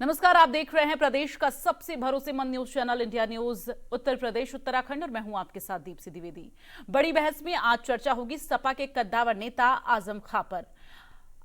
नमस्कार, आप देख रहे हैं प्रदेश का सबसे भरोसेमंद news channel India news Uttar Pradesh Uttarakhand और मैं हूं आपके साथ दीप्ति द्विवेदी। बड़ी बहस में आज चर्चा होगी सपा के कद्दावर नेता आजम खां पर।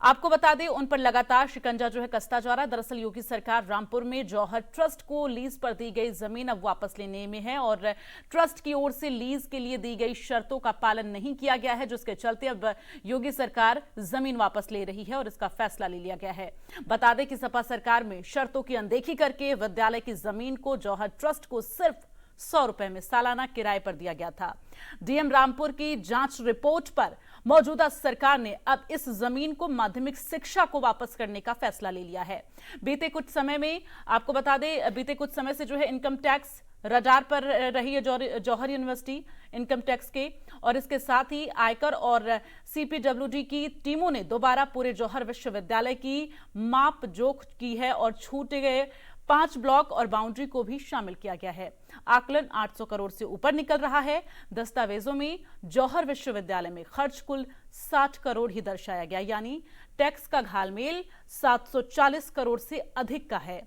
आपको बता दें, उन पर लगातार शिकंजा कसता जा रहा है। दरअसल योगी सरकार रामपुर में जौहर ट्रस्ट को लीज पर दी गई जमीन अब वापस लेने में है और ट्रस्ट की ओर से लीज के लिए दी गई शर्तों का पालन नहीं किया गया है, जिसके चलते अब योगी सरकार जमीन वापस ले रही है और इसका फैसला ले लिया गया है। बता दें कि सपा सरकार में शर्तों की अनदेखी करके विद्यालय की जमीन को जौहर ट्रस्ट को सिर्फ 100 रुपए में सालाना किराए पर दिया गया था। डीएम रामपुर की जांच रिपोर्ट पर मौजूदा सरकार ने अब इस जमीन को माध्यमिक शिक्षा को वापस करने का फैसला ले लिया है। बीते कुछ समय में आपको बता दें, बीते कुछ समय से इनकम टैक्स रडार पर रही है जौहर यूनिवर्सिटी इनकम टैक्स के, और इसके साथ ही आयकर और सीपीडब्ल्यूडी की टीमों ने दोबारा पूरे जौहर विश्वविद्यालय की माप जोख की है और छूटे गए 5 ब्लॉक और बाउंड्री को भी शामिल किया गया है। आकलन 800 करोड़ से ऊपर निकल रहा है। दस्तावेजों में जौहर विश्वविद्यालय में खर्च कुल 60 करोड़ ही दर्शाया गया, यानी टैक्स का घालमेल 740 करोड़ से अधिक का है।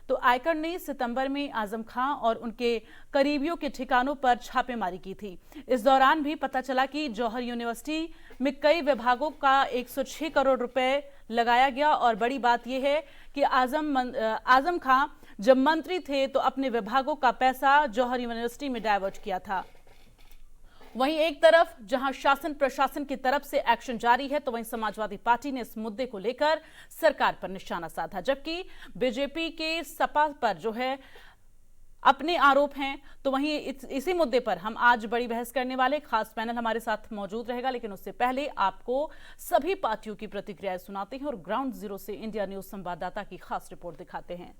तो आयकर ने सितंबर में आजम खां और उनके करीबियों के ठिकानों पर छापेमारी की थी। इस दौरान भी पता चला कि जौहर यूनिवर्सिटी में कई विभागों का 106 करोड़ रुपए लगाया गया और बड़ी बात यह है कि आजम खां जब मंत्री थे तो अपने विभागों का पैसा जौहर यूनिवर्सिटी में डाइवर्ट किया था। वहीं एक तरफ जहां शासन प्रशासन की तरफ से एक्शन जारी है, तो वहीं समाजवादी पार्टी ने इस मुद्दे को लेकर सरकार पर निशाना साधा, जबकि बीजेपी के सपा पर अपने आरोप हैं। तो वहीं इसी मुद्दे पर हम आज बड़ी बहस करने वाले खास पैनल हमारे साथ मौजूद रहेगा, लेकिन उससे पहले आपको सभी पार्टियों की प्रतिक्रियाएं सुनाते हैं और ग्राउंड जीरो से इंडिया न्यूज संवाददाता की खास रिपोर्ट दिखाते हैं।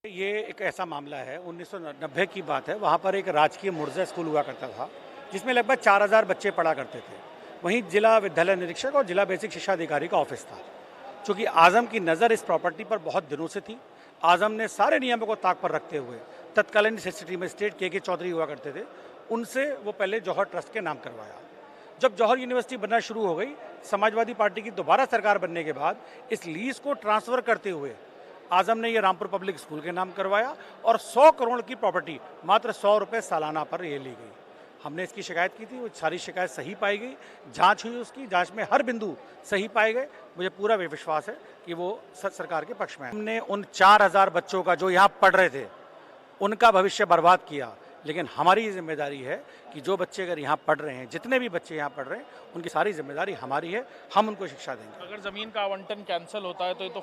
ये एक ऐसा मामला है, 1990 की बात है। वहाँ पर एक राजकीय मुर्जा स्कूल हुआ करता था जिसमें लगभग 4000 बच्चे पढ़ा करते थे। वहीं जिला विद्यालय निरीक्षक और जिला बेसिक शिक्षा अधिकारी का ऑफिस था। चूँकि आजम की नज़र इस प्रॉपर्टी पर बहुत दिनों से थी, आजम ने सारे नियमों को ताक पर रखते हुए तत्कालीन सेक्रेटरी मजिस्ट्रेट के चौधरी हुआ करते थे, उनसे वो पहले जौहर ट्रस्ट के नाम करवाया। जब जौहर यूनिवर्सिटी बनना शुरू हो गई, समाजवादी पार्टी की दोबारा सरकार बनने के बाद इस लीज को ट्रांसफ़र करते हुए आजम ने ये रामपुर पब्लिक स्कूल के नाम करवाया और 100 करोड़ की प्रॉपर्टी मात्र 100 रुपये सालाना पर ये ली गई। हमने इसकी शिकायत की थी, वो सारी शिकायत सही पाई गई, जांच हुई, उसकी जांच में हर बिंदु सही पाए गए। मुझे पूरा विश्वास है कि वो सरकार के पक्ष में है। हमने उन 4000 बच्चों का जो यहाँ पढ़ रहे थे उनका भविष्य बर्बाद किया, लेकिन हमारी ये जिम्मेदारी है कि जो बच्चे अगर यहाँ पढ़ रहे हैं, जितने भी बच्चे यहाँ पढ़ रहे हैं, उनकी सारी जिम्मेदारी हमारी है, हम उनको शिक्षा देंगे। अगर ज़मीन का आवंटन कैंसिल होता है तो ये तो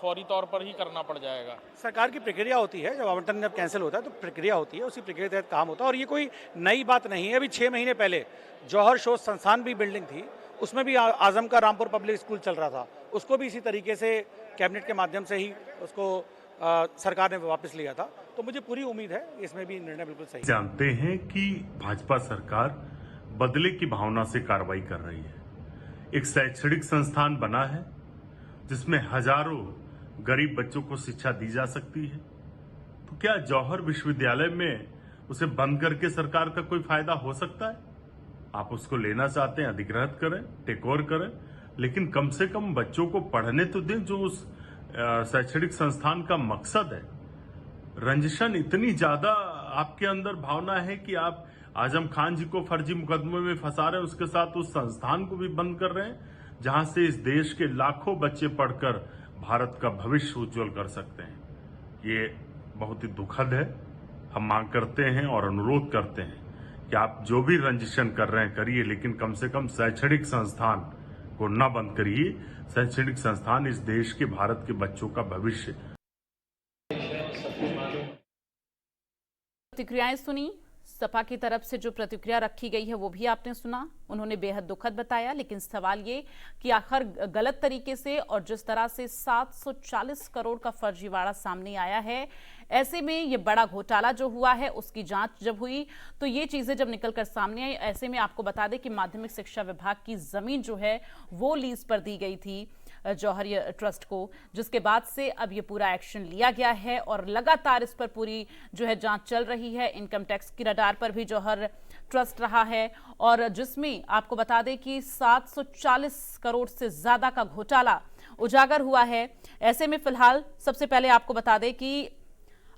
फौरी तौर पर ही करना पड़ जाएगा। सरकार की प्रक्रिया होती है, जब आवंटन जब कैंसिल होता है तो प्रक्रिया होती है, उसी प्रक्रिया के तहत काम होता है। और ये कोई नई बात नहीं है। अभी 6 महीने पहले जौहर शोध संस्थान भी बिल्डिंग थी, उसमें भी आजम का रामपुर पब्लिक स्कूल चल रहा था, उसको भी इसी तरीके से कैबिनेट के माध्यम से ही उसको सरकार ने वापस लिया था। तो मुझे पूरी उम्मीद है इसमें भी निर्णय बिल्कुल सही। जानते हैं कि भाजपा सरकार बदले की भावना से कार्रवाई कर रही है। एक शैक्षणिक संस्थान बना है जिसमें हजारों गरीब बच्चों को शिक्षा दी जा सकती है, तो क्या जौहर विश्वविद्यालय में उसे बंद करके सरकार का कोई फायदा हो सकता है? आप उसको लेना चाहते हैं, अधिग्रहित करें, टेक ओवर करें, लेकिन कम से कम बच्चों को पढ़ने तो दें जो उस शैक्षणिक संस्थान का मकसद है। रंजिशन इतनी ज्यादा आपके अंदर भावना है कि आप आजम खान जी को फर्जी मुकदमे में फंसा रहे हैं, उसके साथ उस संस्थान को भी बंद कर रहे हैं जहां से इस देश के लाखों बच्चे पढ़कर भारत का भविष्य उज्जवल कर सकते हैं। ये बहुत ही दुखद है। हम मांग करते हैं और अनुरोध करते हैं कि आप जो भी रंजिशन कर रहे हैं करिए, लेकिन कम से कम शैक्षणिक संस्थान को न बंद करिए। शैक्षणिक संस्थान इस देश के, भारत के बच्चों का भविष्य। प्रतिक्रियाएं सुनी, सपा की तरफ से जो प्रतिक्रिया रखी गई है वो भी आपने सुना। उन्होंने बेहद दुखद बताया, लेकिन सवाल ये कि आखिर गलत तरीके से और जिस तरह से 740 करोड़ का फर्जीवाड़ा सामने आया है, ऐसे में ये बड़ा घोटाला जो हुआ है उसकी जांच जब हुई तो ये चीजें जब निकलकर सामने आई, ऐसे में आपको बता दें कि माध्यमिक शिक्षा विभाग की जमीन वो लीज पर दी गई थी जौहर ट्रस्ट को, जिसके बाद से अब ये पूरा एक्शन लिया गया है और लगातार इस पर पूरी जो है जांच चल रही है। इनकम टैक्स की रडार पर भी जौहर ट्रस्ट रहा है और जिसमें आपको बता दें कि 740 करोड़ से ज्यादा का घोटाला उजागर हुआ है। ऐसे में फिलहाल सबसे पहले आपको बता दें कि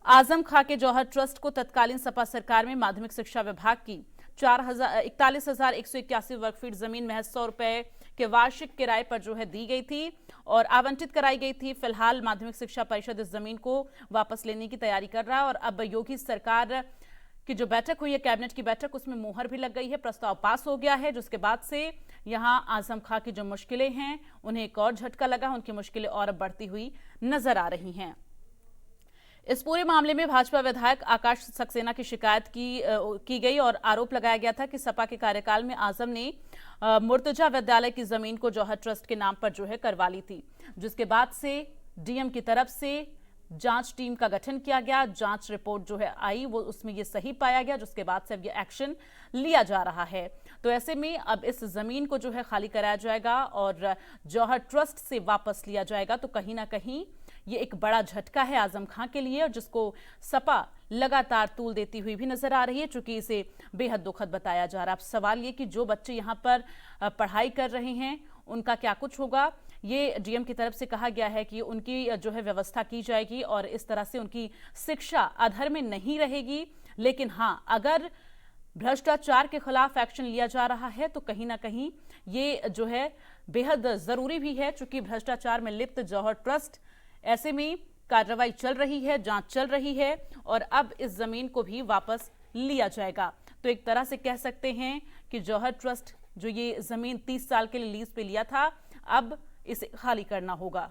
आजम खां के जौहर ट्रस्ट को तत्कालीन सपा सरकार में माध्यमिक शिक्षा विभाग की 41,181 वर्ग फीट जमीन महज 100 रुपए के वार्षिक किराए पर जो है दी गई थी और आवंटित कराई गई थी। फिलहाल माध्यमिक शिक्षा परिषद इस जमीन को वापस लेने की तैयारी कर रहा है और अब योगी सरकार की जो बैठक हुई है, कैबिनेट की बैठक, उसमें मोहर भी लग गई है, प्रस्ताव पास हो गया है, जिसके बाद से यहां आजम खां की जो मुश्किलें हैं उन्हें एक और झटका लगा, उनकी मुश्किलें और बढ़ती हुई नजर आ रही हैं। इस पूरे मामले में भाजपा विधायक आकाश सक्सेना की शिकायत की गई और आरोप लगाया गया था कि सपा के कार्यकाल में आजम ने मुर्तजा विद्यालय की जमीन को जौहर ट्रस्ट के नाम पर जो है करवा ली थी, जिसके बाद से डीएम की तरफ से जांच टीम का गठन किया गया। जांच रिपोर्ट जो है आई, वो उसमें ये सही पाया गया, जिसके बाद से अब ये एक्शन लिया जा रहा है। तो ऐसे में अब इस जमीन को जो है खाली कराया जाएगा और जौहर ट्रस्ट से वापस लिया जाएगा। तो कहीं ना कहीं ये एक बड़ा झटका है आजम खां के लिए और जिसको सपा लगातार तूल देती हुई भी नजर आ रही है, चूंकि इसे बेहद दुखद बताया जा रहा है। अब सवाल ये कि जो बच्चे यहाँ पर पढ़ाई कर रहे हैं उनका क्या कुछ होगा। ये डीएम की तरफ से कहा गया है कि उनकी जो है व्यवस्था की जाएगी और इस तरह से उनकी शिक्षा अधर में नहीं रहेगी। लेकिन हाँ, अगर भ्रष्टाचार के खिलाफ एक्शन लिया जा रहा है तो कहीं ना कहीं ये जो है बेहद जरूरी भी है, चूंकि भ्रष्टाचार में लिप्त जौहर ट्रस्ट, ऐसे में कार्रवाई चल रही है, जांच चल रही है और अब इस जमीन को भी वापस लिया जाएगा। तो एक तरह से कह सकते हैं कि जौहर ट्रस्ट जो ये जमीन 30 साल के लिए लीज पे लिया था, अब इसे खाली करना होगा।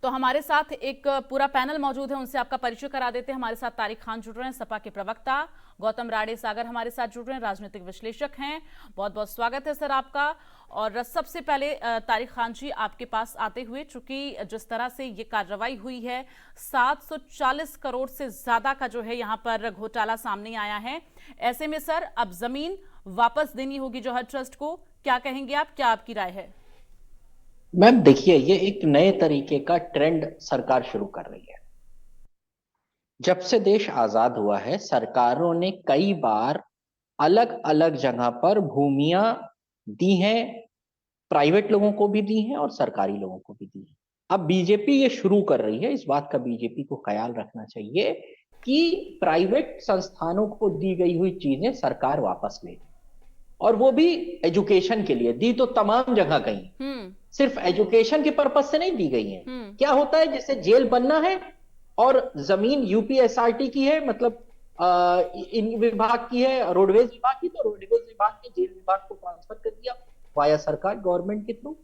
तो हमारे साथ एक पूरा पैनल मौजूद है, उनसे आपका परिचय करा देते हैं। हमारे साथ तारिक खान जुड़ रहे हैं, सपा के प्रवक्ता, गौतम राडे सागर हमारे साथ जुड़ रहे हैं, राजनीतिक विश्लेषक हैं। बहुत बहुत स्वागत है सर आपका। और सबसे पहले तारिक खान जी, आपके पास आते हुए, चूंकि जिस तरह से ये कार्रवाई हुई है, 740 करोड़ से ज्यादा का जो है यहाँ पर घोटाला सामने आया है, ऐसे में सर अब जमीन वापस देनी होगी जौहर ट्रस्ट को, क्या कहेंगे आप, क्या आपकी राय है? मैम देखिए, ये एक नए तरीके का ट्रेंड सरकार शुरू कर रही है। जब से देश आजाद हुआ है, सरकारों ने कई बार अलग अलग जगह पर भूमियां दी हैं, प्राइवेट लोगों को भी दी हैं और सरकारी लोगों को भी दी हैं। अब बीजेपी ये शुरू कर रही है, इस बात का बीजेपी को ख्याल रखना चाहिए कि प्राइवेट संस्थानों को दी गई हुई चीजें सरकार वापस ले, और वो भी एजुकेशन के लिए दी। तो तमाम जगह गई, सिर्फ एजुकेशन के पर्पज से नहीं दी गई है। क्या होता है, जैसे जेल बनना है और जमीन यूपीएसआरटी की है, मतलब इन विभाग की है, रोडवेज विभाग की, तो रोडवेज विभाग ने जेल विभाग को ट्रांसफर कर दिया वाया सरकार, गवर्नमेंट के थ्रू।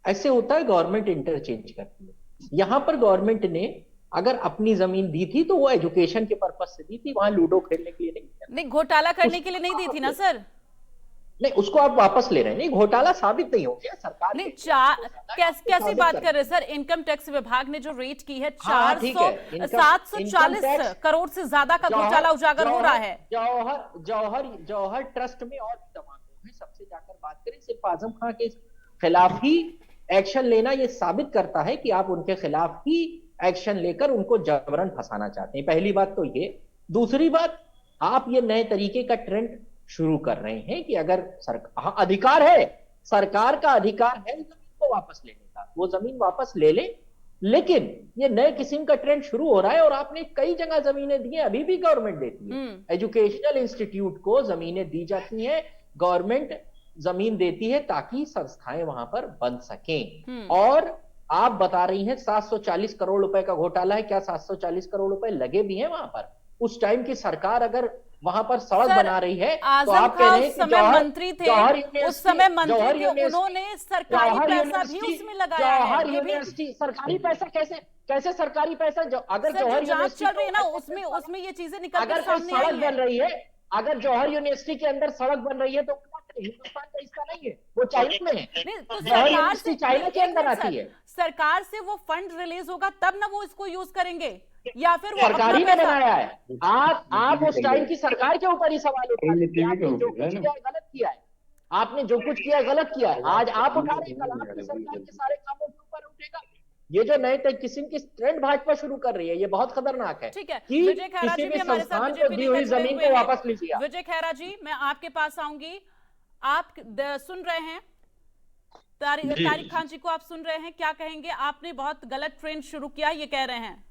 ऐसे होता है, गवर्नमेंट इंटरचेंज करती है। यहां पर गवर्नमेंट ने अगर अपनी जमीन दी थी तो वो एजुकेशन के पर्पज से दी थी, वहां लूडो खेलने के लिए नहीं, घोटाला करने के लिए नहीं दी थी ना सर। नहीं, उसको आप वापस ले रहे हैं। नहीं, घोटाला साबित नहीं हो गया, सरकार नहीं। कैसी बात कर रहे हैं सर? इनकम टैक्स विभाग ने जो रेट की है, 740 करोड़ से ज्यादा का घोटाला उजागर हो रहा है। जौहर ट्रस्ट में और भी तमाम लोग हैं। सबसे जाकर बात करें, सिर्फ आजम खां के खिलाफ ही एक्शन लेना ये साबित करता है कि आप उनके खिलाफ ही एक्शन लेकर उनको जबरन फंसाना चाहते हैं। पहली बात तो ये। दूसरी बात, आप ये नए तरीके का ट्रेंड शुरू कर रहे हैं कि अगर सरकार, अधिकार है, सरकार का अधिकार है जमीन को वापस लेने का, वो जमीन वापस ले ले। लेकिन ये नए किस्म का ट्रेंड शुरू हो रहा है और आपने कई जगह जमीनें दी हैं, अभी भी गवर्नमेंट देती है। एजुकेशनल इंस्टीट्यूट को जमीनें दी जाती हैं, गवर्नमेंट जमीन देती है ताकि संस्थाएं वहां पर बन सकें। और आप बता रही हैं 740 करोड़ रुपए का घोटाला है। क्या 740 करोड़ रुपए लगे भी हैं वहां पर? उस टाइम की सरकार अगर वहां पर सड़क बना रही है तो आप कह रहे हैं कि समय मंत्री थे, उस समय मंत्री थे, उन्होंने सरकारी पैसा भी उसमें लगाया है। जौहर यूनिवर्सिटी सरकारी पैसा कैसे सरकारी पैसा? अगर जौहर यूनिवर्सिटी चल रही है ना, उसमें ये चीजें निकल कर सामने आई है। सड़क बन रही है, अगर जौहर यूनिवर्सिटी के अंदर सड़क बन रही है तो हिंदुस्तान का हिस्सा नहीं है, वो चाइना में है। तो जौहर यूनिवर्सिटी चाइना के अंदर आती है। सरकार से वो फंड रिलीज होगा तब ना वो इसको यूज करेंगे। या फिर वो सरकार ही अपना ने पैसा? बनाया है। आप उस टाइम की सरकार के ऊपर ही सवाल उठा रहे हैं। आपने जो कुछ किया है गलत किया है, आपने जो कुछ किया है गलत किया है। आज आप उठा रहे हैं, कल आपकी सरकार के सारे कामों के ऊपर उठेगा। ये जो नए किस्म की ट्रेंड भाजपा शुरू कर रही है, ये बहुत खतरनाक है ठीक है, कि विजय खैरा किसी जी भी भी हमारे साथ संस्थान को बीजेपी दी नेता हुई जुड़े जमीन हुए को हैं। वापस लीजिए आप। विजय खैरा जी, मैं आपके पास आऊंगी। आप सुन रहे हैं तारिक खान जी को, आप सुन रहे हैं, क्या कहेंगे? आपने बहुत गलत ट्रेंड शुरू किया, ये कह रहे हैं।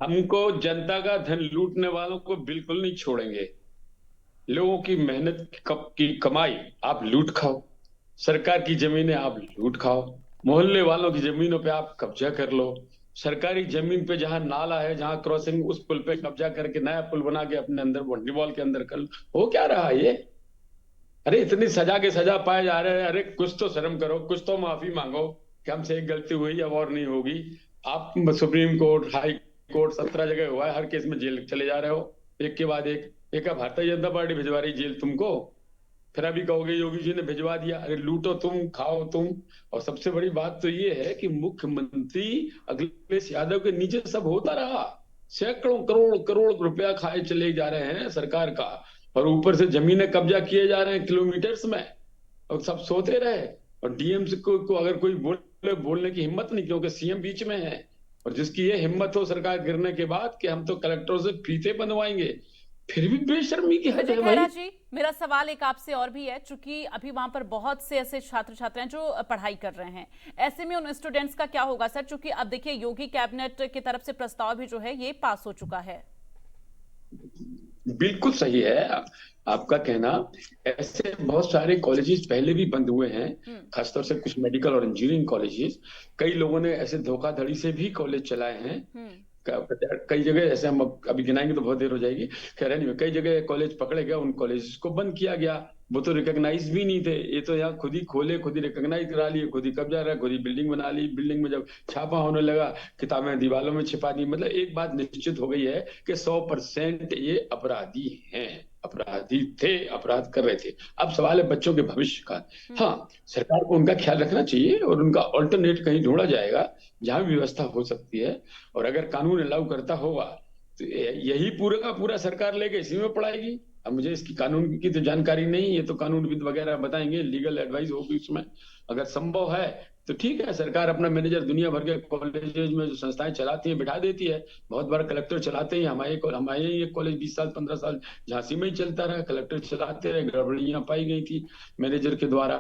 हमको जनता का धन लूटने वालों को बिल्कुल नहीं छोड़ेंगे। लोगों की मेहनत की कमाई आप लूट खाओ, सरकार की जमीनें आप लूट खाओ, मोहल्ले वालों की जमीनों पे आप कब्जा कर लो, सरकारी जमीन पे जहां नाला है, जहां क्रॉसिंग, उस पुल पे कब्जा करके नया पुल बना के अपने अंदर बाउंड्री वॉल के अंदर कर लो। हो क्या रहा है ये? अरे इतनी सजा के सजा पाए जा रहे हैं। अरे कुछ तो शर्म करो, कुछ तो माफी मांगो कि हमसे एक गलती हुई, अब और नहीं होगी। आप सुप्रीम कोर्ट, हाई कोर्ट, 17 जगह हुआ है, हर केस में जेल चले जा रहे हो एक के बाद एक। एक भारतीय जनता पार्टी भिजवा रही जेल तुमको, फिर अभी कहोगे योगी जी ने भिजवा दिया। अरे लूटो तुम, खाओ तुम। और सबसे बड़ी बात तो ये है कि मुख्यमंत्री अखिलेश यादव के नीचे सब होता रहा। सैकड़ों करोड़ करोड़ रुपया खाए चले जा रहे हैं सरकार का, और ऊपर से जमीनें कब्जा किए जा रहे हैं किलोमीटर्स में, और सब सोते रहे। और डीएम को अगर कोई बोलने की हिम्मत नहीं, क्योंकि सीएम बीच में है। और जिसकी ये हिम्मत हो सरकार गिरने के बाद कि हम तो कलेक्टरों से फीते बनवाएंगे, फिर भी बेशर्मी की हद है विजय खैरा भाई। जी, मेरा सवाल एक आपसे और भी है, चूंकि अभी वहां पर बहुत से ऐसे छात्र छात्राएं जो पढ़ाई कर रहे हैं, ऐसे में उन स्टूडेंट्स का क्या होगा सर? चूंकि अब देखिए योगी कैबिनेट की तरफ से प्रस्ताव भी जो है ये पास हो चुका है। बिल्कुल सही है आपका कहना। ऐसे बहुत सारे कॉलेजेस पहले भी बंद हुए हैं, खासतौर से कुछ मेडिकल और इंजीनियरिंग कॉलेजेस। कई लोगों ने ऐसे धोखाधड़ी से भी कॉलेज चलाए हैं। कई जगह ऐसे, हम अभी गिनाएंगे तो बहुत देर हो जाएगी, खैर नहीं, कई जगह कॉलेज पकड़े गए, उन कॉलेज को बंद किया गया। वो तो रिकॉग्नाइज भी नहीं थे, ये तो यहाँ खुद ही खोले, खुद ही रिकॉग्नाइज करा लिए, खुद ही कब्जा रहा, खुद ही बिल्डिंग बना ली। बिल्डिंग में जब छापा होने लगा, किताबें दीवारों में छिपा दी। मतलब एक बात निश्चित हो गई है कि 100% ये अपराधी हैं, अपराधी थे, अपराध कर रहे थे। अब सवाल है बच्चों के भविष्य का। हाँ, सरकार को उनका ख्याल रखना चाहिए, और उनका ऑल्टरनेट कहीं ढूंढा जाएगा जहां भी व्यवस्था हो सकती है। और अगर कानून अलाउ करता होगा तो यही पूरा का पूरा सरकार लेके इसी में पढ़ाएगी। अब मुझे इसकी कानून की तो जानकारी नहीं है, तो कानूनविद वगैरह बताएंगे, लीगल एडवाइस होगी उसमें। अगर संभव है तो ठीक है, सरकार अपना मैनेजर दुनिया भर के कॉलेज में जो संस्थाएं चलाती है बिठा देती है। बहुत बार कलेक्टर चलाते हैं, हमारे ये कॉलेज 20 साल 15 साल झांसी में ही चलता रहा, कलेक्टर चलाते रहे, गड़बड़ियां पाई गई थी मैनेजर के द्वारा।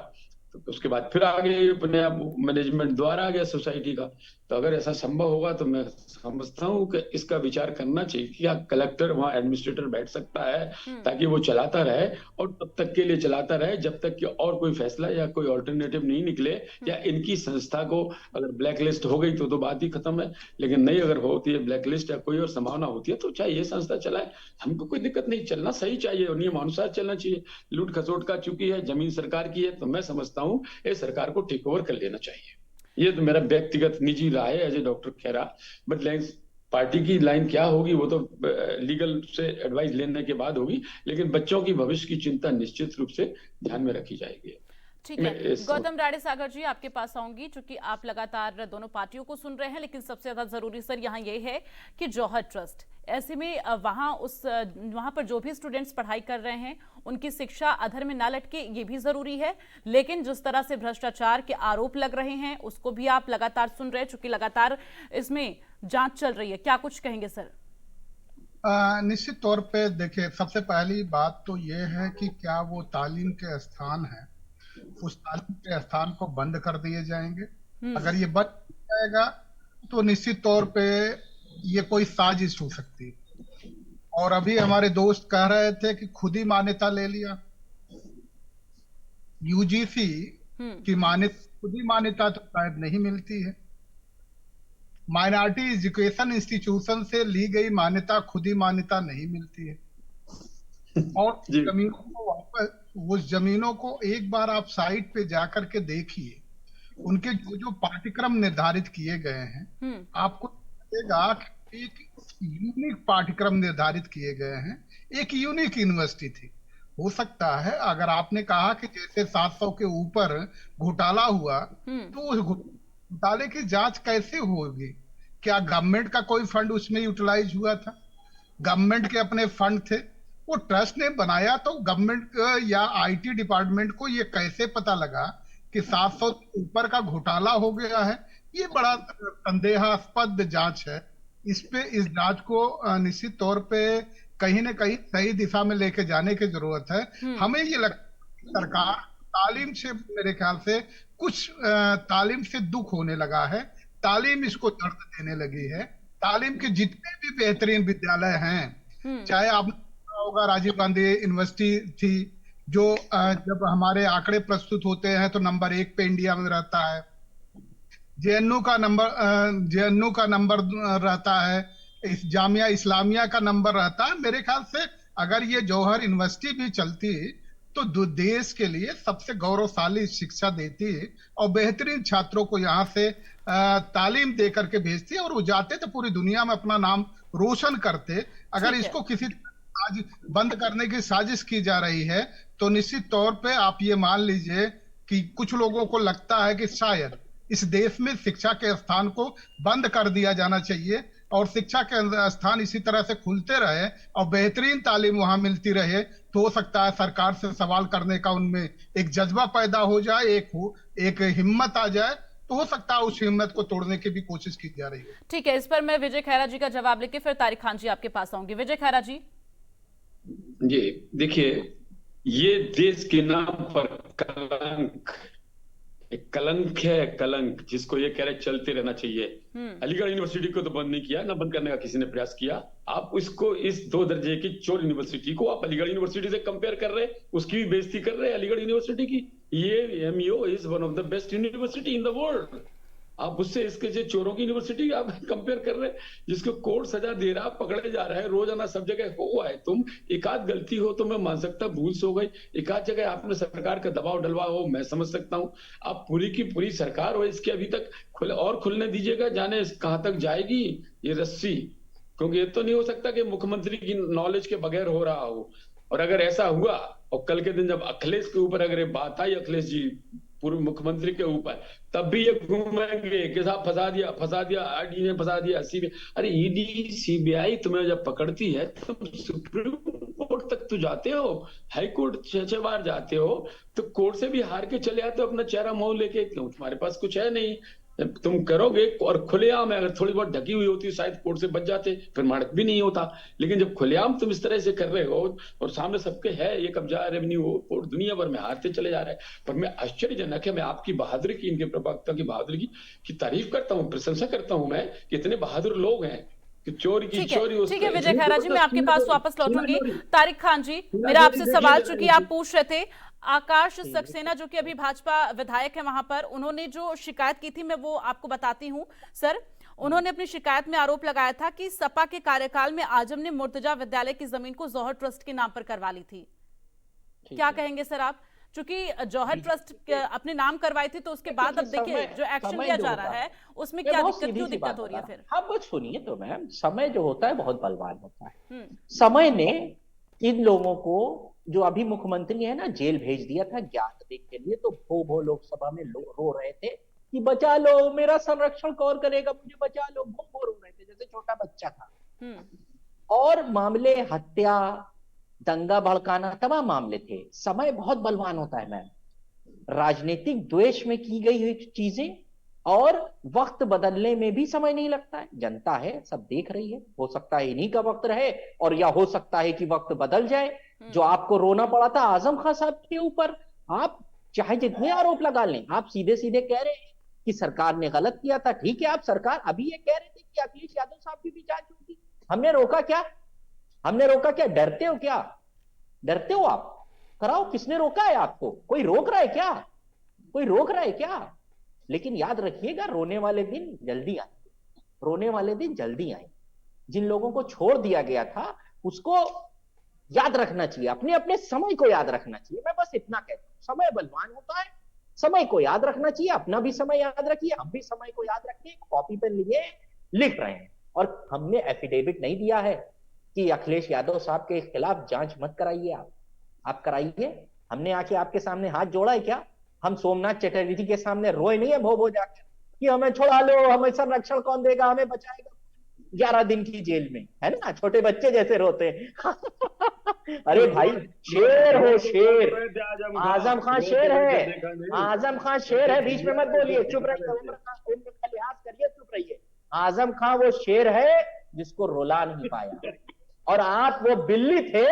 तो उसके बाद फिर आगे अपने मैनेजमेंट द्वारा आ गया सोसाइटी का। तो अगर ऐसा संभव होगा तो मैं समझता हूँ कि इसका विचार करना चाहिए कि क्या कलेक्टर वहाँ एडमिनिस्ट्रेटर बैठ सकता है, ताकि वो चलाता रहे, और तब तक के लिए चलाता रहे जब तक कि और कोई फैसला या कोई ऑल्टरनेटिव नहीं निकले, या इनकी संस्था को अगर ब्लैक लिस्ट हो गई तो बात ही खत्म है। लेकिन नहीं, अगर होती है ब्लैक लिस्ट या कोई और संभावना होती है तो चाहे ये संस्था चलाए, हमको कोई दिक्कत नहीं। चलना सही चाहिए और नियमानुसार चलना चाहिए। लूट खसोट का चूंकि है, जमीन सरकार की है, तो मैं समझता हूँ ये सरकार को टेक ओवर कर लेना चाहिए। ये तो मेरा व्यक्तिगत निजी राय है as a doctor Khaira. But party की लाइन क्या होगी वो तो लीगल से एडवाइस लेने के बाद होगी, लेकिन बच्चों की भविष्य की चिंता निश्चित रूप से ध्यान में रखी जाएगी। ठीक है, गौतम राणे सागर जी आपके पास आऊंगी, क्योंकि आप लगातार दोनों पार्टियों को सुन रहे हैं, लेकिन सबसे ज्यादा जरूरी सर यहाँ ये है कि जौहर ट्रस्ट, ऐसे में वहां पर जो भी स्टूडेंट्स पढ़ाई कर रहे हैं उनकी शिक्षा अधर में ना लटके, ये भी जरूरी है। लेकिन जिस तरह से भ्रष्टाचार के आरोप लग रहे हैं उसको भी आप लगातार सुन रहे हैं, चूंकि लगातार इसमें जांच चल रही है, क्या कुछ कहेंगे सर? निश्चित तौर पे देखिए, सबसे पहली बात तो ये है कि क्या वो तालीम के स्थान है, उस तालीम के स्थान को बंद कर दिए जाएंगे। अगर ये बंद जाएगा तो निश्चित तौर पे ये कोई साजिश हो सकती है। और अभी हमारे दोस्त कह रहे थे कि खुद ही मान्यता ले लिया, यूजीसी की खुद ही मान्यता तो शायद नहीं मिलती है। माइनॉरिटी एजुकेशन इंस्टीट्यूशन से ली गई मान्यता खुद ही मान्यता नहीं मिलती है। और जमीनों को वापस, उस जमीनों को एक बार आप साइट पे जाकर के देखिए, उनके जो पाठ्यक्रम निर्धारित किए गए हैं, आपको लगेगा एक यूनिक पाठ्यक्रम निर्धारित किए गए हैं, एक यूनिक यूनिवर्सिटी थी। हो सकता है अगर आपने कहा कि जैसे 700 के ऊपर घोटाला हुआ, तो उस घोटाले की जांच कैसे होगी? क्या गवर्नमेंट का कोई फंड उसमें यूटिलाइज हुआ था? गवर्नमेंट के अपने फंड थे, वो ट्रस्ट ने बनाया, तो गवर्नमेंट या आईटी डिपार्टमेंट को ये कैसे पता लगा कि 700 से ऊपर का घोटाला हो गया है? ये बड़ा संदेहास्पद जांच है। इस जांच को निश्चित तौर पे कहीं ना कहीं सही दिशा में लेके जाने की जरूरत है। हमें ये लगता है कि सरकार तालीम से, मेरे ख्याल से कुछ तालीम से दुख होने लगा है। तालीम इसको दर्द देने लगी है। तालीम के जितने भी बेहतरीन विद्यालय हैं, चाहे आपने सुना होगा राजीव गांधी यूनिवर्सिटी थी, जो जब हमारे आंकड़े प्रस्तुत होते हैं तो नंबर 1 पे इंडिया में रहता है। जेएनयू का नंबर रहता है, इस जामिया इस्लामिया का नंबर रहता है। मेरे ख्याल से अगर ये जौहर यूनिवर्सिटी भी चलती तो देश के लिए सबसे गौरवशाली शिक्षा देती और बेहतरीन छात्रों को यहाँ से तालीम दे करके भेजती और वो जाते तो पूरी दुनिया में अपना नाम रोशन करते। अगर इसको किसी आज बंद करने की साजिश की जा रही है तो निश्चित तौर पे आप ये मान लीजिए कि कुछ लोगों को लगता है कि शायद इस देश में शिक्षा के स्थान को बंद कर दिया जाना चाहिए और शिक्षा के स्थान इसी तरह से खुलते रहे और बेहतरीन तालीम वहां मिलती रहे, तो हो सकता है सरकार से सवाल करने का उनमें एक जज्बा पैदा हो जाए, एक हिम्मत आ जाए, तो हो सकता है उस हिम्मत को तोड़ने की भी कोशिश की जा रही है। ठीक है, इस पर मैं विजय खैरा जी का जवाब लेके फिर तारिक खान जी आपके पास आऊंगी। विजय खैरा जी। जी देखिए, ये देश के नाम पर कलंक, एक कलंक है, कलंक जिसको ये कह रहे चलते रहना चाहिए। अलीगढ़ यूनिवर्सिटी को तो बंद नहीं किया, ना बंद करने का किसी ने प्रयास किया। आप इसको, इस 2 दर्जे की चोर यूनिवर्सिटी को आप अलीगढ़ यूनिवर्सिटी से कंपेयर कर रहे, उसकी भी बेइज्जती कर रहे हैं अलीगढ़ यूनिवर्सिटी की। ये MU is one of the best university in the world. आप उससे इसके जो चोरों की यूनिवर्सिटी आप कंपेयर कर रहे हैं, जिसको कोर्ट सजा दे रहा, पकड़े जा रहा है, रोजाना सब जगह हुआ है। तुम एक आध गलती हो तो मैं मान सकता, भूल से हो गई, एक आध जगह आपने सरकार का दबाव डलवा हो, मैं समझ सकता हूं। आप पूरी की पूरी सरकार हो, इसके अभी तक खुलने दीजिएगा, जाने कहां तक जाएगी ये रस्सी। क्योंकि ये तो नहीं हो सकता कि मुख्यमंत्री की नॉलेज के बगैर हो रहा हो। और अगर ऐसा हुआ और कल के दिन जब अखिलेश के ऊपर अगर बात आई, अखिलेश जी पूर्व मुख्यमंत्री के ऊपर, तब भी ये घूमेंगे कि साहब फंसा दिया, आईडी ने फंसा दिया, सीबीआई। अरे ईडी सीबीआई तुम्हें जब पकड़ती है तुम सुप्रीम कोर्ट तक तो जाते हो, हाई कोर्ट 6 बार जाते हो, तो कोर्ट से भी हार के चले आते हो अपना चेहरा मुंह लेके, क्यों? तुम्हारे पास कुछ है नहीं, तुम करोगे। और खुलेआम है, अगर थोड़ी बहुत ढकी हुई होती शायद कोर्ट से बच जाते, फिर मार्क भी नहीं होता। लेकिन जब खुलेआम तुम इस तरह से कर रहे हो और सामने सबके है ये कब्जा, रेवेन्यू और दुनिया भर में हारते चले जा रहे हैं। पर मैं आश्चर्यजनक है, मैं आपकी बहादुरी की, इनके प्रवक्ता की बहादुरी की तारीफ करता हूँ, प्रशंसा करता हूँ मैं कि इतने बहादुर लोग हैं कि चोरी की चोरी। ठीक है विजय खैरा जी, मैं आपके पास वापस लौटूंगी। तारिक खान जी, मेरा आपसे सवाल, चूंकि आप पूछ रहे थे, आकाश सक्सेना जो कि अभी भाजपा विधायक है वहां पर, उन्होंने जो शिकायत की थी मैं वो आपको बताती हूं। सर, उन्होंने अपनी शिकायत में आरोप लगाया था कि सपा के कार्यकाल में आजम ने मुर्तजा विद्यालय की जमीन को जौहर ट्रस्ट के नाम पर करवा ली थी। क्या कहेंगे सर आप? चूंकि जौहर ट्रस्ट अपने नाम करवाई थी, तो उसके बाद अब देखिए जो एक्शन लिया जा रहा है उसमें क्या दिक्कत, क्यों दिक्कत हो रही है फिर? हाँ बस सुनिए तो मैम, समय जो होता है बहुत बलवान होता है। समय ने इन लोगों को, जो अभी मुख्यमंत्री है ना, जेल भेज दिया था ज्ञात के लिए। तो भो लोकसभा में रो रहे थे कि बचा लो, मेरा संरक्षण कौन करेगा, मुझे बचा लो, भो रो रहे थे जैसे छोटा बच्चा था। और मामले हत्या, दंगा भड़काना, तमाम मामले थे। समय बहुत बलवान होता है मैम, राजनीतिक द्वेष में की गई हुई चीजें और वक्त बदलने में भी समय नहीं लगता है। जनता है, सब देख रही है। हो सकता है इन्हीं का वक्त रहे और या हो सकता है कि वक्त बदल जाए। जो आपको रोना पड़ा था आजम खान साहब के ऊपर, आप चाहे जितने आरोप लगा लें, आप सीधे सीधे कह रहे हैं कि सरकार ने गलत किया था। ठीक है, आप सरकार अभी ये कह रहे थे कि अखिलेश यादव साहब की भी जांच होगी, हमने रोका क्या? हमने रोका क्या? डरते हो क्या? डरते हो आप? कराओ, किसने रोका है आपको? कोई रोक रहा है क्या? कोई रोक रहा है क्या? लेकिन याद रखिएगा, रोने वाले दिन जल्दी आएंगे, रोने वाले दिन जल्दी आएंगे। जिन लोगों को छोड़ दिया गया था उसको याद रखना चाहिए, अपने अपने समय को याद रखना चाहिए। मैं बस इतना कहता हूं, समय बलवान होता है, समय को याद रखना चाहिए। अपना भी समय याद रखिए, हम भी समय को याद रखिए। कॉपी पेन लिए लिख रहे हैं और हमने एफिडेविट नहीं दिया है कि अखिलेश यादव साहब के खिलाफ जांच मत कराइए। आप कराइए। हमने आके आपके सामने हाथ जोड़ा है क्या? हम सोमनाथ चटर्जी के सामने रोए नहीं है भो जाकर? कि हमें छुड़ा लो, हमें संरक्षण कौन देगा, हमें बचाएगा, 11 दिन की जेल में, है ना, छोटे बच्चे जैसे रोते हैं। अरे भाई शेर हो शेर, आजम खान शेर है, आजम खान शेर है, बीच में मत बोलिए, चुप रहिए, उम्र का लिहाज करिए, चुप रहिए। आजम खान वो शेर है जिसको रुला नहीं पाया, और आप वो बिल्ली थे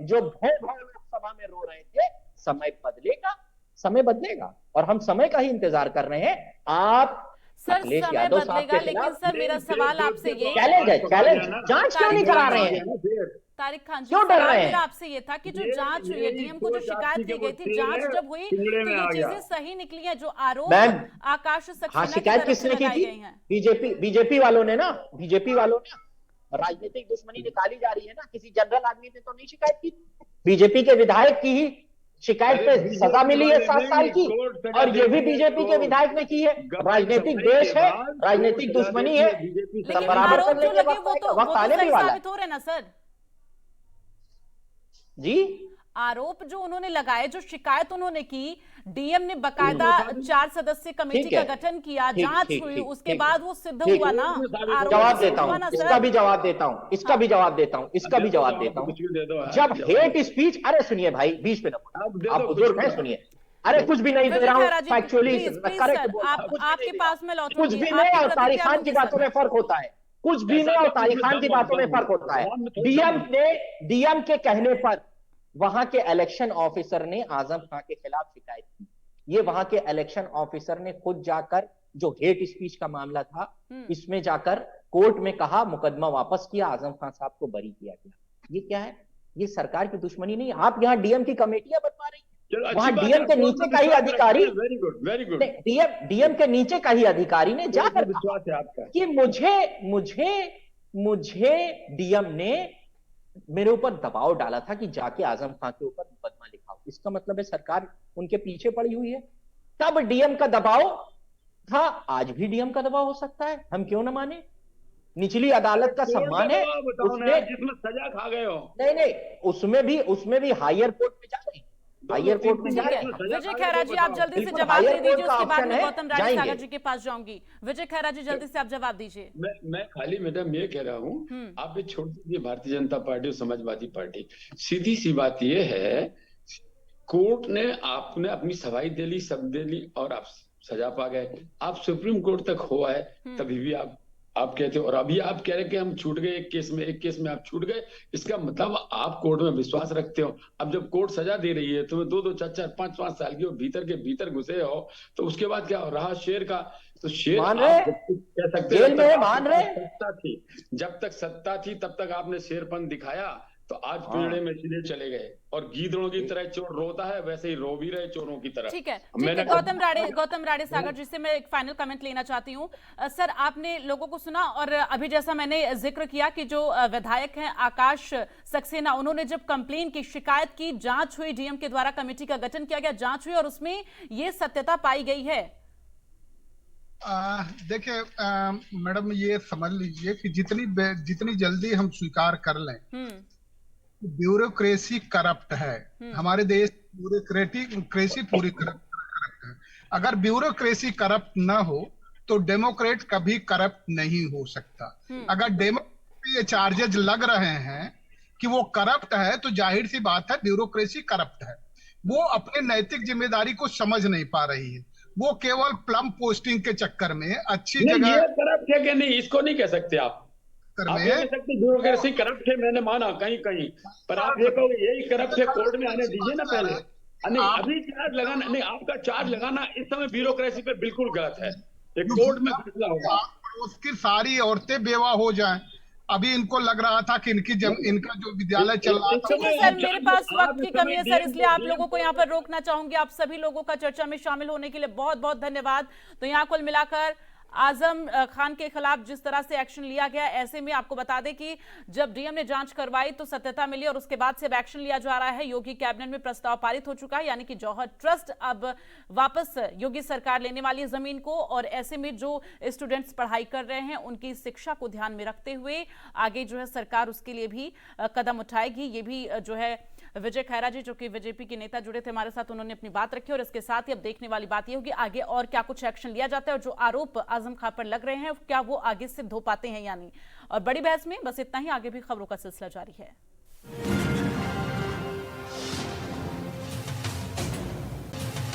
जो भौ भौ लोकसभा में रो रहे थे। समय बदलेगा, समय बदलेगा, और हम समय का ही इंतजार कर रहे हैं। आप सर अखिलेश समय यादव साहब बदलेगा, के लेकिन खिलाफ सर मेरा सवाल आपसे ये, चैलेंज है, चैलेंज, जांच क्यों नहीं करा रहे हैं? तारिक खान जी, क्यों डर सवाल रहे हैं? मेरा आपसे ये था कि जो जांच हुई है, डीएम को जो शिकायत की गई थी, जांच जब हुई तो ये चीजें सही निकली है, जो आरोप आकाश सक्सेना की शिकायत तरफ से किसने की लगाई थी? गई हैं? बीजेपी वालों ने ना, बीजेपी वालों ने। राजनीतिक दुश्मनी निकाली जा रही है ना, किसी जनरल आदमी ने तो नहीं शिकायत की, बीजेपी के विधायक की ही शिकायत पे सजा मिली है 7 साल की, और ये भी बीजेपी के विधायक ने की है। राजनीतिक देश है, राजनीतिक दुश्मनी है, लेकिन बराबर आरोप करने जो के लगे वो तो वक्त आने भी सही वाला साबित हो रहे ना सर। जी। आरोप जो उन्होंने लगाए, जो शिकायत उन्होंने की, डीएम ने बकायदा 4 सदस्यीय कमेटी का गठन किया, जांच हुई, उसके बाद वो सिद्ध हुआ ना। जवाब देता हूँ, इसका भी जवाब देता हूँ, इसका भी जवाब देता हूँ, इसका भी जवाब देता हूँ। जब हेट स्पीच, अरे सुनिए भाई, बीच में ना बोलिए, आप बुजुर्ग हैं, सुनिए। अरे कुछ भी नहीं दे रहा हूँ, फैक्चुअली करेक्ट बोल रहा हूँ, आपके पास में लौटूंगी, कुछ भी नहीं, और तारिक खान की बातों में फर्क होता है, कुछ भी नहीं, और तारिक खान की बातों में फर्क होता है। डीएम के कहने पर वहां के इलेक्शन ऑफिसर ने आजम खान के खिलाफ शिकायत की। ये वहां के इलेक्शन ऑफिसर ने खुद जाकर, जो हेट स्पीच का मामला था, इसमें जाकर कोर्ट में कहा, मुकदमा वापस किया, आजम खान साहब को बरी किया गया। ये क्या है? ये सरकार की दुश्मनी नहीं है। आप यहाँ डीएम की कमेटियां बनवा रही हैं, वहां डीएम के नीचे का ही अधिकारी, वेरी गुड, डीएम के नीचे का ही अधिकारी ने जाकर विश्वास है आपका कि मुझे डीएम ने मेरे ऊपर दबाव डाला था कि जाके आजम खान के ऊपर मुकदमा लिखाओ। इसका मतलब है सरकार उनके पीछे पड़ी हुई है। तब डीएम का दबाव था, आज भी डीएम का दबाव हो सकता है, हम क्यों ना माने? निचली अदालत का सम्मान है, उसमें जिसमें सजा खा गए हो। नहीं, उसमें भी हायर कोर्ट में जा रहे हैं, हायर कोर्ट में जा रहे हैं। विजय खैरा जी, आप जल्दी से जवाब दे दीजिए, उसके बाद मैं गौतम राठी सागर जी के पास जाऊंगी। विजय खैरा जी, जल्दी से आप जवाब दीजिए। मैं खाली मैडम ये कह रहा हूँ, आप ये छोड़ दीजिए भारतीय जनता पार्टी और समाजवादी पार्टी, सीधी सी बात ये है, कोर्ट ने आपने अपनी सफाई दे ली, सब दे ली, और आप सजा पा गए, आप सुप्रीम कोर्ट तक हो आए, तभी भी आप कहते हो, और अभी आप कह रहे कि हम छूट गए एक केस में आप छूट गए, इसका मतलब आप कोर्ट में विश्वास रखते हो। अब जब कोर्ट सजा दे रही है, तुम्हें 2-2, 4-4, 5-5 साल की भीतर घुसे हो, तो उसके बाद क्या हो रहा शेर का? तो शेर मान रहे, कह सकते जेल में मान रहे, जब तक सत्ता थी तब तक आपने शेरपन दिखाया, तो आज पिंजड़े में सीधे चले गए, और गीदड़ों की तरह चोर रोता है, वैसे ही रो भी रहे चोरों की तरह। ठीक है, गौतम राठी सागर, जिससे मैं एक फाइनल कमेंट लेना चाहती हूँ। सर, आपने लोगों को सुना, और अभी जैसा मैंने जिक्र किया कि जो विधायक हैं आकाश सक्सेना, उन्होंने जब कंप्लेन की, शिकायत की, जांच हुई, डीएम के द्वारा कमेटी का गठन किया गया, जांच हुई, और उसमें ये सत्यता पाई गई है। देखिए मैडम, ये समझ लीजिए कि जितनी जल्दी हम स्वीकार कर लें, ब्यूरोक्रेसी करप्ट है, हमारे देश ब्यूरोक्रेसी पूरी करप्ट है। अगर ब्यूरोक्रेसी करप्ट ना हो तो डेमोक्रेट कभी करप्ट नहीं हो सकता। अगर डेमोक्रेसी ये चार्जेज लग रहे हैं कि वो करप्ट है, तो जाहिर सी बात है ब्यूरोक्रेसी करप्ट है। वो अपने नैतिक जिम्मेदारी को समझ नहीं पा रही है, वो केवल प्लम पोस्टिंग के चक्कर में अच्छी जगह करप्ट है कि नहीं, इसको नहीं कह सकते आप कह सकते ब्यूरोक्रेसी करप्ट है, मैंने माना कहीं, पर आप ये कहोगे यही करप्ट है, कोर्ट में आने दीजिए ना पहले। नहीं, अभी चार्ज लगाना नहीं, आपका चार्ज लगाना इस समय ब्यूरोक्रेसी पे बिल्कुल गलत है, एक कोर्ट में फैसला होगा। उसकी सारी औरतें बेवा हो जाएं। अभी इनको लग रहा था कि इनका जो विद्यालय चल रहा था। सर, मेरे पास वक्त की कमी है सर, इसलिए आप लोगों को यहाँ पर रोकना चाहूंगी। आप सभी लोगों का चर्चा में शामिल होने के लिए बहुत बहुत धन्यवाद। तो यहाँ कुल मिलाकर आजम खान के खिलाफ जिस तरह से एक्शन लिया गया, ऐसे में आपको बता दें कि जब डीएम ने जांच करवाई तो सत्यता मिली, और उसके बाद से अब एक्शन लिया जा रहा है। योगी कैबिनेट में प्रस्ताव पारित हो चुका है, यानी कि जौहर ट्रस्ट अब वापस योगी सरकार लेने वाली है जमीन को, और ऐसे में जो स्टूडेंट्स पढ़ाई कर रहे हैं उनकी शिक्षा को ध्यान में रखते हुए आगे जो है सरकार उसके लिए भी कदम उठाएगी। ये भी जो है विजय खैरा जी, जो कि बीजेपी के नेता जुड़े थे हमारे साथ, उन्होंने अपनी बात रखी। और इसके साथ ही अब देखने वाली बात यह होगी आगे और क्या कुछ एक्शन लिया जाता है और जो आरोप आजम खां पर लग रहे हैं क्या वो आगे सिद्ध हो पाते हैं या नहीं। और बड़ी बहस में बस इतना ही, आगे भी खबरों का सिलसिला जारी है।